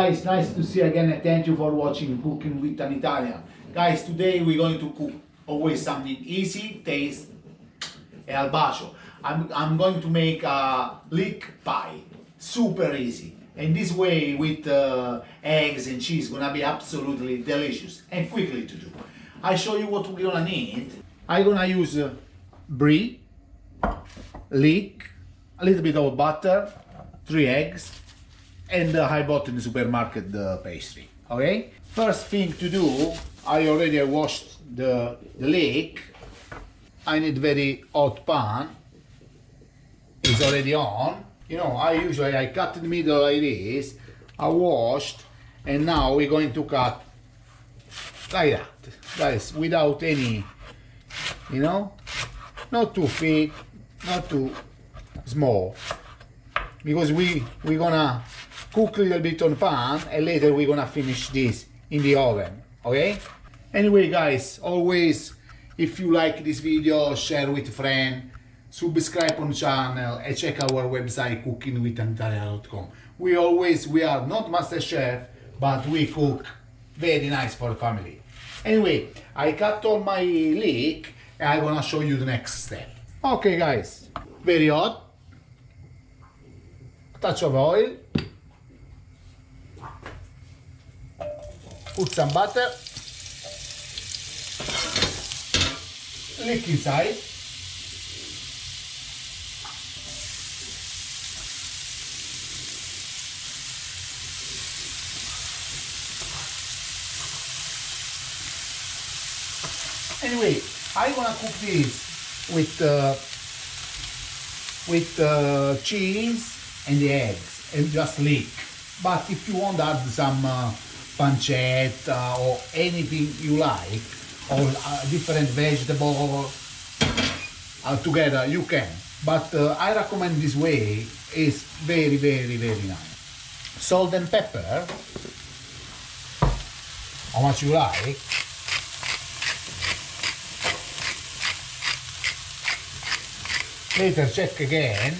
guys, nice to see you again and thank you for watching Cooking with an Italian. Guys, today we're going to cook always something easy, taste, e al bacio. I'm going to make a leek pie, super easy. And this way with eggs and cheese gonna be absolutely delicious and quickly to do. I show you what we're gonna need. I'm gonna use Brie, leek, a little bit of butter, 3 eggs, and I bought in the supermarket the pastry. Okay? First thing to do, I already washed the leek. I need very hot pan. It's already on. You know, I cut in the middle like this. I washed, and now we're going to cut like that, guys, without any, you know, not too thick, not too small, because we're gonna cook a little bit on pan and later we're gonna finish this in the oven. Okay? Anyway, guys, always, if you like this video, share with friend, subscribe on channel and check our website cookingwithanitalia.com. We are not master chef, but we cook very nice for the family. Anyway, I cut all my leek and I'm gonna show you the next step. Okay, guys, very hot, touch of oil, put some butter, leek inside, anyway, I'm gonna cook this with cheese and the eggs and just leek. But if you want to add some pancetta or anything you like, or different vegetable together, you can. But I recommend this way. It's very, very, very nice. Salt and pepper, how much you like. Later check again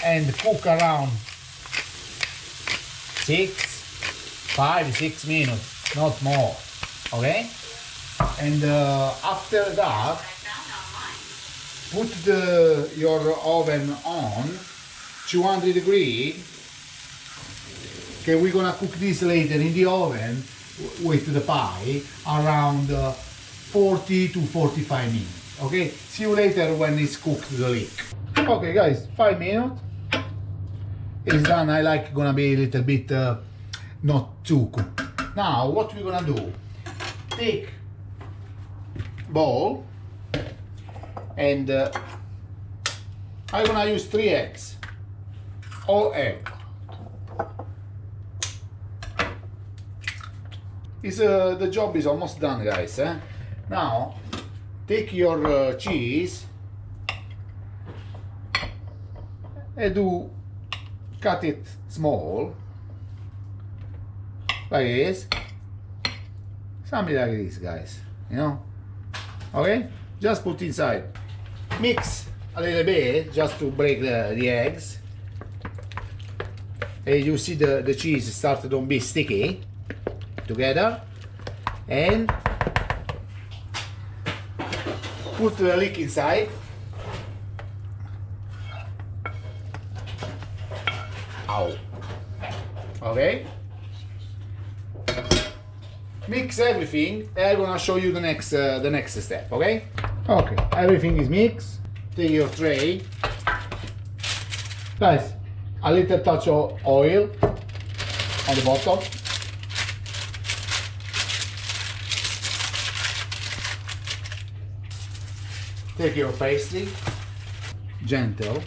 and cook around 5-6 minutes, not more. Okay? And after that, put your oven on 200 degrees. Okay, we're gonna cook this later in the oven with the pie around 40 to 45 minutes. Okay, see you later when it's cooked the leek. Okay, guys, 5 minutes. It's done. I like gonna be a little bit not too cooked. Now, what we're gonna do? Take bowl and I'm gonna use 3 eggs. All egg. The job is almost done, guys. Now, take your cheese and cut it small, like this, something like this, guys, you know. Okay, just put inside, mix a little bit just to break the eggs, and you see the cheese started to be sticky together, and put the leek inside. Ow. Okay. Mix everything and I'm gonna show you the next step, okay? Okay, everything is mixed. Take your tray. Guys, a little touch of oil on the bottom. Take your pastry, gentle.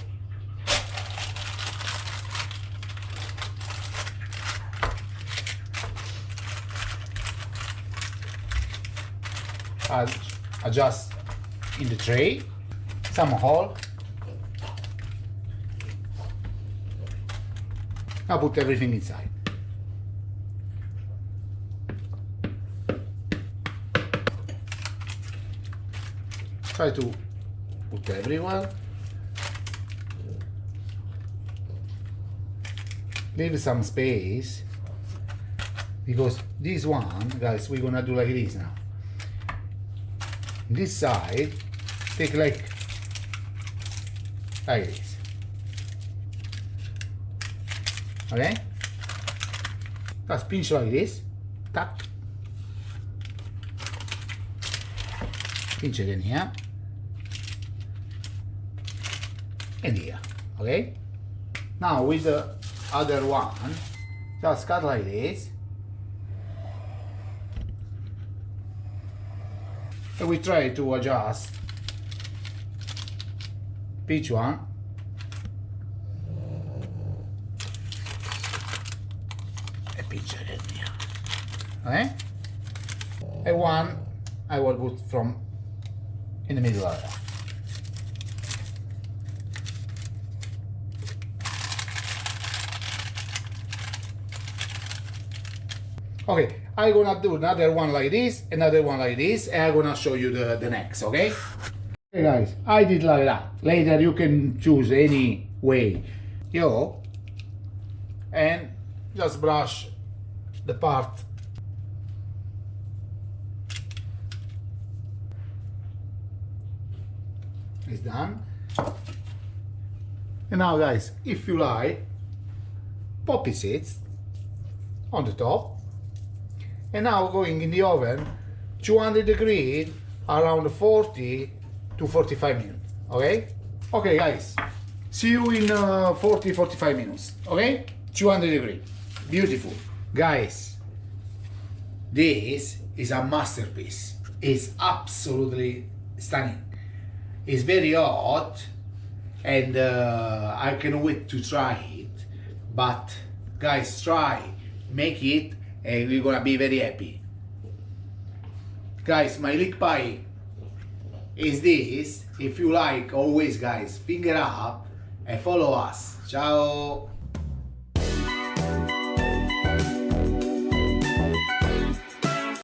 Adjust in the tray, some hole. Now put everything inside. Try to put everywhere. Leave some space because this one, guys, we're gonna do like this now. This side, take like this. Okay? Just pinch like this. Tack. Pinch it in here. And here. Okay? Now with the other one, just cut like this. And we try to adjust each one. And pinch it in here. Okay? And one I will put from in the middle area. Okay, I'm gonna do another one like this, another one like this, and I'm gonna show you the next, okay? Okay guys, I did like that. Later you can choose any way. And just brush the part. It's done. And now guys, if you like, poppy seeds on the top. And now going in the oven, 200 degrees, around 40 to 45 minutes, okay? Okay guys, see you in 40-45 minutes, okay? 200 degrees, beautiful. Guys, this is a masterpiece. It's absolutely stunning. It's very hot, and I can't wait to try it. But guys, try, make it, and we're gonna be very happy. Guys, my leek pie is this. If you like, always guys, finger up and follow us. Ciao.